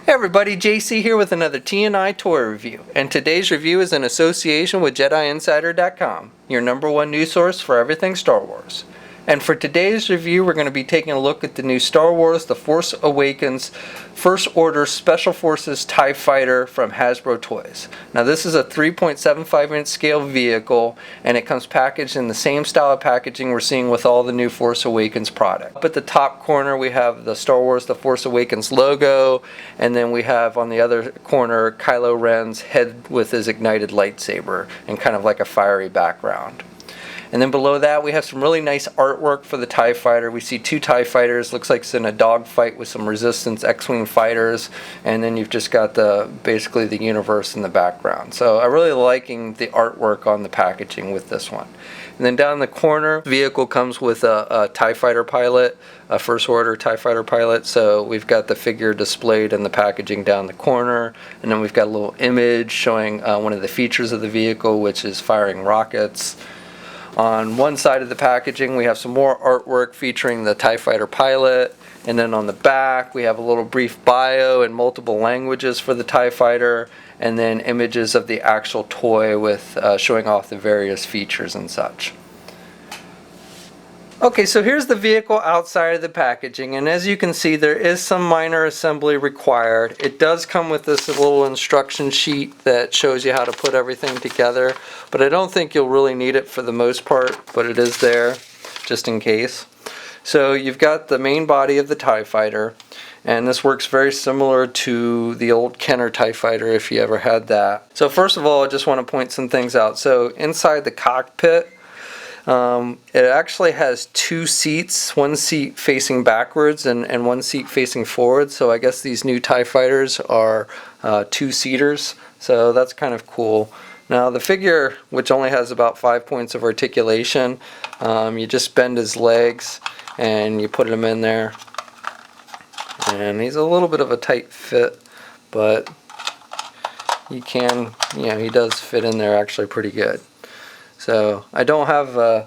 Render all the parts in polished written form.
Hey everybody, JC here with another T&I toy review, and today's review is in association with JediInsider.com, your #1 news source for everything Star Wars. And for today's review, we're going to be taking a look at the new Star Wars The Force Awakens First Order Special Forces TIE Fighter from Hasbro Toys. Now this is a 3.75-inch scale vehicle, and it comes packaged in the same style of packaging we're seeing with all the new Force Awakens product. Up at the top corner we have the Star Wars The Force Awakens logo, and then we have on the other corner Kylo Ren's head with his ignited lightsaber and kind of like a fiery background. And then below that we have some really nice artwork for the TIE Fighter. We see two TIE Fighters, looks like it's in a dogfight with some Resistance X-Wing fighters, and then you've just got basically the universe in the background. So I'm really liking the artwork on the packaging with this one. And then down in the corner, the vehicle comes with a TIE Fighter pilot, a First Order TIE Fighter pilot. So we've got the figure displayed in the packaging down the corner, and then we've got a little image showing one of the features of the vehicle, which is firing rockets. On one side of the packaging we have some more artwork featuring the TIE Fighter pilot, and then on the back we have a little brief bio in multiple languages for the TIE Fighter, and then images of the actual toy with showing off the various features and such. Okay, so here's the vehicle outside of the packaging, and as you can see there is some minor assembly required. It does come with this little instruction sheet that shows you how to put everything together, but I don't think you'll really need it for the most part, but it is there just in case. So you've got the main body of the TIE Fighter, and this works very similar to the old Kenner TIE Fighter if you ever had that. So first of all, I just want to point some things out. So inside the cockpit, it actually has two seats, one seat facing backwards and one seat facing forward. So I guess these new TIE Fighters are two-seaters, so that's kind of cool. Now the figure, which only has about 5 points of articulation, you just bend his legs and you put him in there, and he's a little bit of a tight fit, but he does fit in there actually pretty good. So I don't have a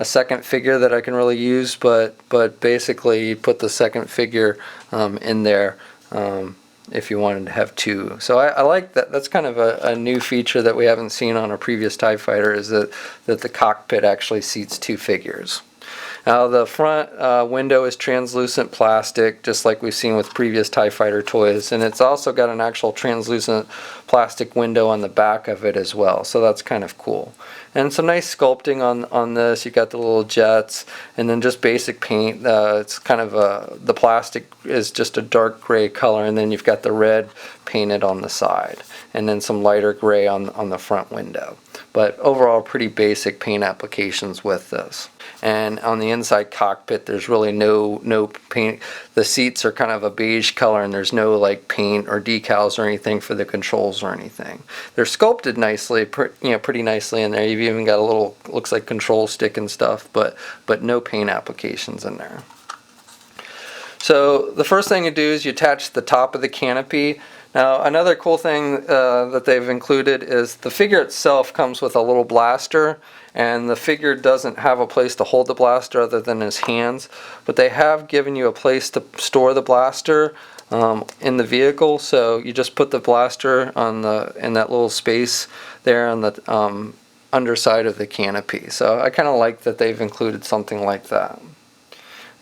second figure that I can really use, but basically you put the second figure in there if you wanted to have two. So I like that. That's kind of a new feature that we haven't seen on a previous TIE Fighter, is that the cockpit actually seats two figures. Now the front window is translucent plastic, just like we've seen with previous TIE Fighter toys, and it's also got an actual translucent plastic window on the back of it as well, so that's kind of cool. And some nice sculpting on this. You got the little jets, and then just basic paint. It's kind of the plastic is just a dark gray color, and then you've got the red painted on the side, and then some lighter gray on the front window. But overall, pretty basic paint applications with this. And on the inside cockpit, there's really no paint. The seats are kind of a beige color, and there's no like paint or decals or anything for the controls or anything. They're sculpted nicely, pretty nicely in there. You've even got a little, looks like control stick and stuff, but no paint applications in there. So the first thing you do is you attach the top of the canopy. Now another cool thing that they've included is the figure itself comes with a little blaster, and the figure doesn't have a place to hold the blaster other than his hands, but they have given you a place to store the blaster in the vehicle. So you just put the blaster in that little space there on the underside of the canopy. So I kind of like that they've included something like that.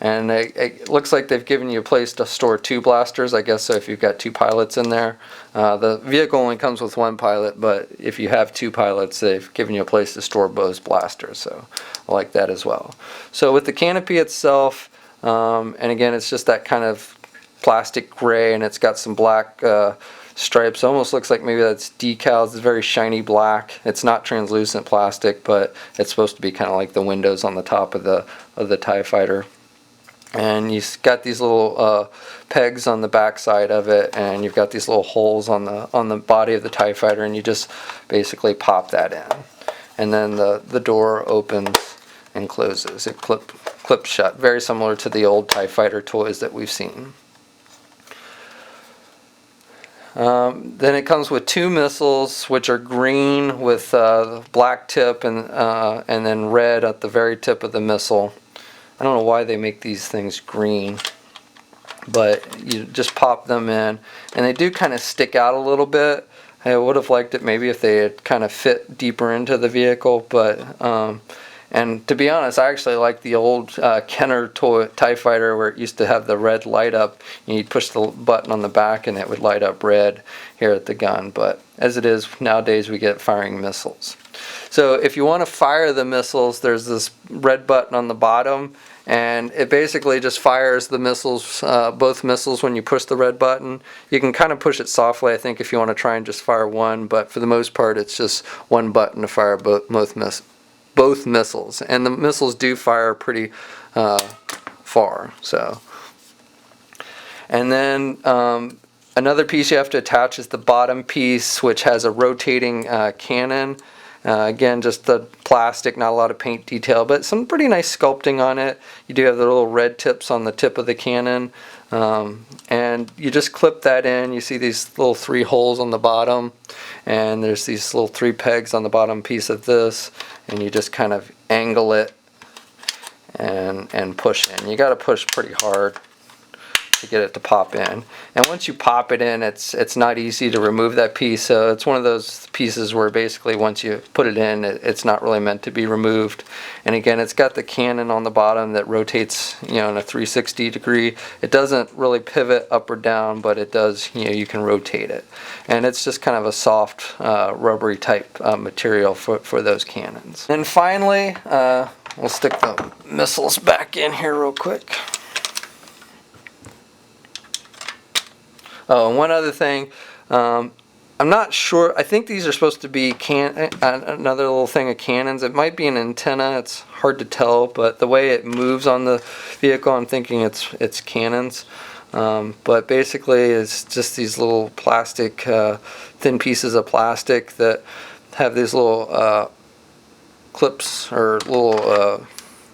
And it looks like they've given you a place to store two blasters, I guess, so if you've got two pilots in there. The vehicle only comes with one pilot, but if you have two pilots, they've given you a place to store both blasters, so I like that as well. So with the canopy itself, and again, it's just that kind of plastic gray, and it's got some black stripes. Almost looks like maybe that's decals. It's very shiny black. It's not translucent plastic, but it's supposed to be kind of like the windows on the top of the TIE Fighter. And you've got these little pegs on the back side of it, and you've got these little holes on the body of the TIE Fighter, and you just basically pop that in, and then the door opens and closes. It clips shut, very similar to the old TIE Fighter toys that we've seen. Then it comes with two missiles, which are green with black tip and then red at the very tip of the missile. I don't know why they make these things green. but you just pop them in, and they do kind of stick out a little bit. I would have liked it maybe if they had kind of fit deeper into the vehicle, but and to be honest, I actually like the old Kenner TIE Fighter where it used to have the red light up. You'd push the button on the back and it would light up red here at the gun. But as it is, nowadays we get firing missiles. So if you want to fire the missiles, there's this red button on the bottom, and it basically just fires the missiles, both missiles, when you push the red button. You can kind of push it softly, I think, if you want to try and just fire one, but for the most part it's just one button to fire both missiles, and the missiles do fire pretty far. So, and then another piece you have to attach is the bottom piece, which has a rotating cannon. Again, just the plastic, not a lot of paint detail, but some pretty nice sculpting on it. You do have the little red tips on the tip of the cannon, and you just clip that in. You see these little 3 holes on the bottom, and there's these little 3 pegs on the bottom piece of this, and you just kind of angle it and push in. You got to push pretty hard to get it to pop in, and once you pop it in, it's not easy to remove that piece. So it's one of those pieces where basically once you put it in, it's not really meant to be removed. And again, it's got the cannon on the bottom that rotates, in a 360 degree. It doesn't really pivot up or down, but it does, you can rotate it, and it's just kind of a soft rubbery type material for those cannons. And finally, we'll stick the missiles back in here real quick. Oh, and one other thing, I'm not sure, I think these are supposed to be another little thing of cannons. It might be an antenna, it's hard to tell, but the way it moves on the vehicle, I'm thinking it's cannons. But basically it's just these little plastic, thin pieces of plastic that have these little clips or little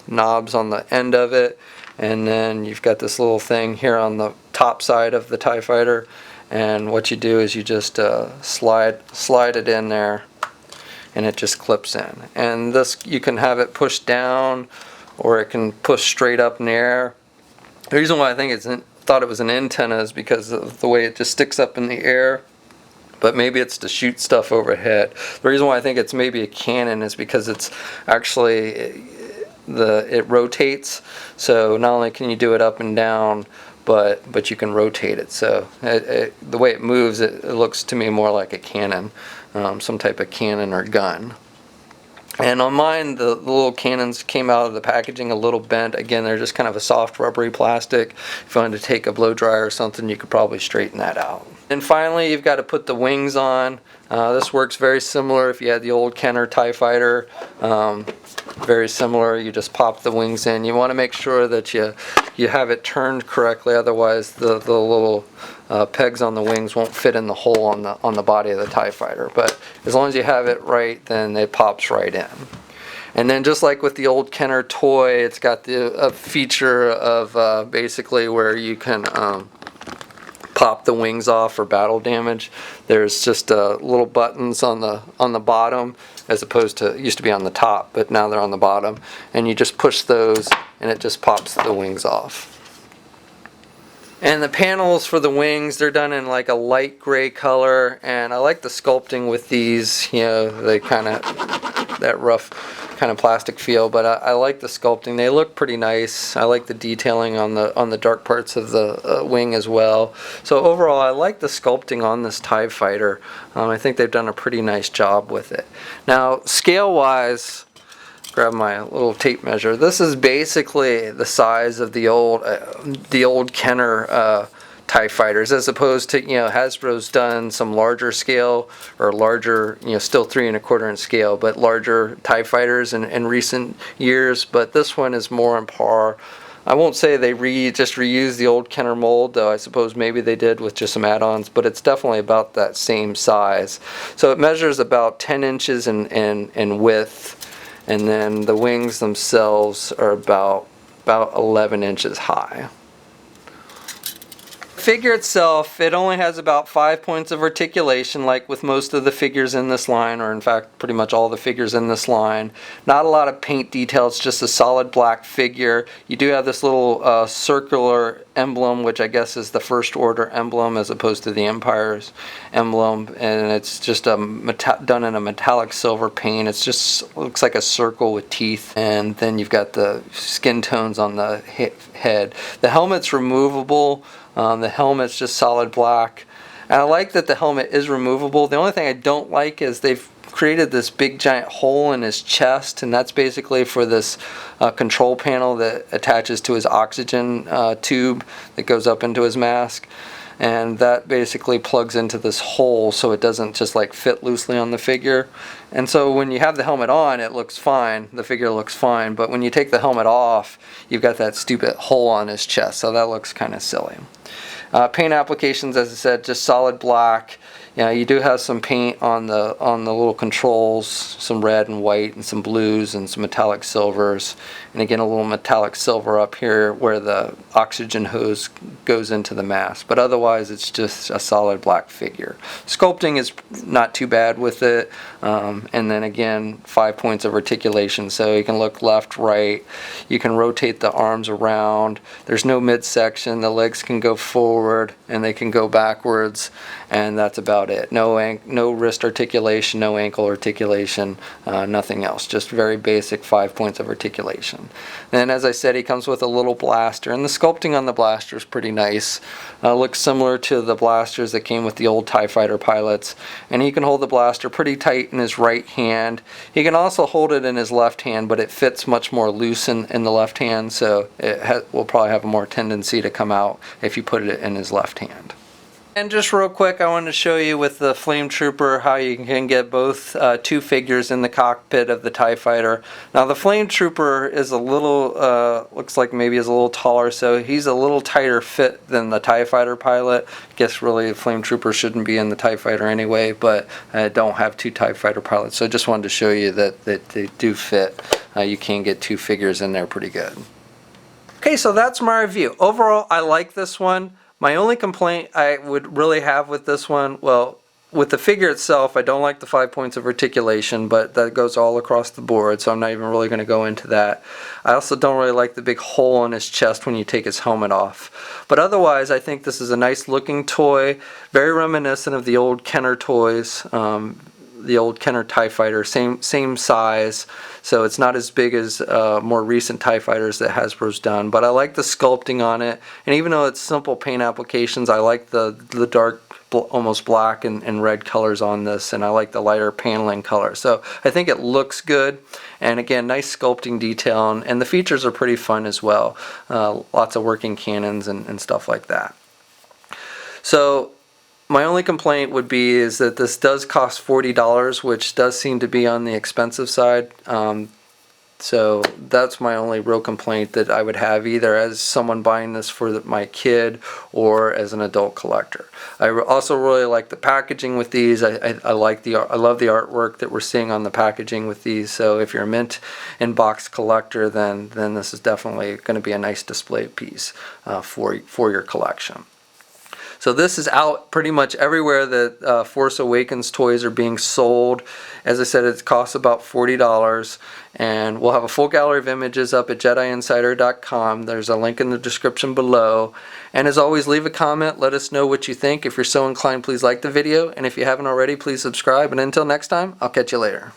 knobs on the end of it. And then you've got this little thing here on the top side of the TIE Fighter, and what you do is you just slide it in there, and it just clips in. And this, you can have it pushed down, or it can push straight up in the air. The reason why I think thought it was an antenna is because of the way it just sticks up in the air, but maybe it's to shoot stuff overhead. The reason why I think it's maybe a cannon is because it's actually it rotates, so not only can you do it up and down, but you can rotate it. So the way it moves, it looks to me more like a cannon, some type of cannon or gun. And on mine, the little cannons came out of the packaging a little bent. Again, they're just kind of a soft rubbery plastic. If you wanted to take a blow dryer or something, you could probably straighten that out. And finally, you've got to put the wings on. This works very similar if you had the old Kenner TIE Fighter. Very similar, you just pop the wings in. You want to make sure that you have it turned correctly, otherwise the little pegs on the wings won't fit in the hole on the body of the TIE Fighter. But as long as you have it right, then it pops right in. And then just like with the old Kenner toy, it's got a feature of basically where you can pop the wings off for battle damage. There's just little buttons on the bottom, as opposed to, it used to be on the top, but now they're on the bottom, and you just push those and it just pops the wings off. And the panels for the wings, they're done in like a light gray color, and I like the sculpting with these. They kind of, that rough kind of plastic feel, but I like the sculpting. They look pretty nice. I like the detailing on the dark parts of the wing as well. So overall, I like the sculpting on this TIE Fighter. I think they've done a pretty nice job with it. Now, scale-wise, grab my little tape measure. This is basically the size of the old Kenner TIE Fighters, as opposed to, Hasbro's done some larger scale, or larger, still 3 1/4 inch scale, but larger TIE Fighters in recent years. But this one is more on par. I won't say they just reused the old Kenner mold, though I suppose maybe they did with just some add-ons, but it's definitely about that same size. So it measures about 10 inches in width, and then the wings themselves are about 11 inches high. figure itself, it only has about 5 points of articulation, like with most of the figures in this line, or in fact pretty much all the figures in this line. Not a lot of paint detail, it's just a solid black figure. You do have this little circular emblem, which I guess is the First Order emblem as opposed to the Empire's emblem, and it's just done in a metallic silver paint. It's just looks like a circle with teeth, and then you've got the skin tones on the head. The helmet's removable. The helmet's just solid black, and I like that the helmet is removable. The only thing I don't like is they've created this big giant hole in his chest, and that's basically for this control panel that attaches to his oxygen tube that goes up into his mask, and that basically plugs into this hole so it doesn't just like fit loosely on the figure. And so when you have the helmet on, it looks fine, the figure looks fine, but when you take the helmet off, you've got that stupid hole on his chest, so that looks kind of silly. Paint applications, as I said, just solid black. You do have some paint on the little controls, some red and white and some blues and some metallic silvers, and again a little metallic silver up here where the oxygen hose goes into the mask, but otherwise it's just a solid black figure. Sculpting is not too bad with it, and then again 5 points of articulation, so you can look left, right, you can rotate the arms around, there's no midsection, the legs can go forward and they can go backwards, and that's about it. No wrist articulation, no ankle articulation, nothing else. Just very basic 5 points of articulation. And as I said, he comes with a little blaster, and the sculpting on the blaster is pretty nice. Looks similar to the blasters that came with the old TIE fighter pilots, and he can hold the blaster pretty tight in his right hand. He can also hold it in his left hand, but it fits much more loose in the left hand, so it will probably have a more tendency to come out if you put it in his left hand. And just real quick, I wanted to show you with the Flame Trooper how you can get both two figures in the cockpit of the TIE Fighter. Now the Flame Trooper is a little, looks like maybe is a little taller, so he's a little tighter fit than the TIE Fighter pilot. I guess really the Flame Trooper shouldn't be in the TIE Fighter anyway, but I don't have two TIE Fighter pilots, so I just wanted to show you that they do fit. You can get two figures in there pretty good. Okay, so that's my review. Overall, I like this one. My only complaint I would really have with this one, well, with the figure itself, I don't like the 5 points of articulation, but that goes all across the board, so I'm not even really going to go into that. I also don't really like the big hole in his chest when you take his helmet off. But otherwise, I think this is a nice looking toy, very reminiscent of the old Kenner toys. The old Kenner TIE Fighter, same size, so it's not as big as more recent TIE Fighters that Hasbro's done, but I like the sculpting on it, and even though it's simple paint applications, I like the dark, almost black and red colors on this, and I like the lighter paneling color, so I think it looks good, and again, nice sculpting detail, and the features are pretty fun as well. Lots of working cannons and stuff like that. So my only complaint would be is that this does cost $40, which does seem to be on the expensive side. So that's my only real complaint that I would have, either as someone buying this for my kid or as an adult collector. I also really like the packaging with these. I love the artwork that we're seeing on the packaging with these. So if you're a mint in box collector, then this is definitely going to be a nice display piece for your collection. So this is out pretty much everywhere that Force Awakens toys are being sold. As I said, it costs about $40, and we'll have a full gallery of images up at JediInsider.com. There's a link in the description below. And as always, leave a comment. Let us know what you think. If you're so inclined, please like the video. And if you haven't already, please subscribe. And until next time, I'll catch you later.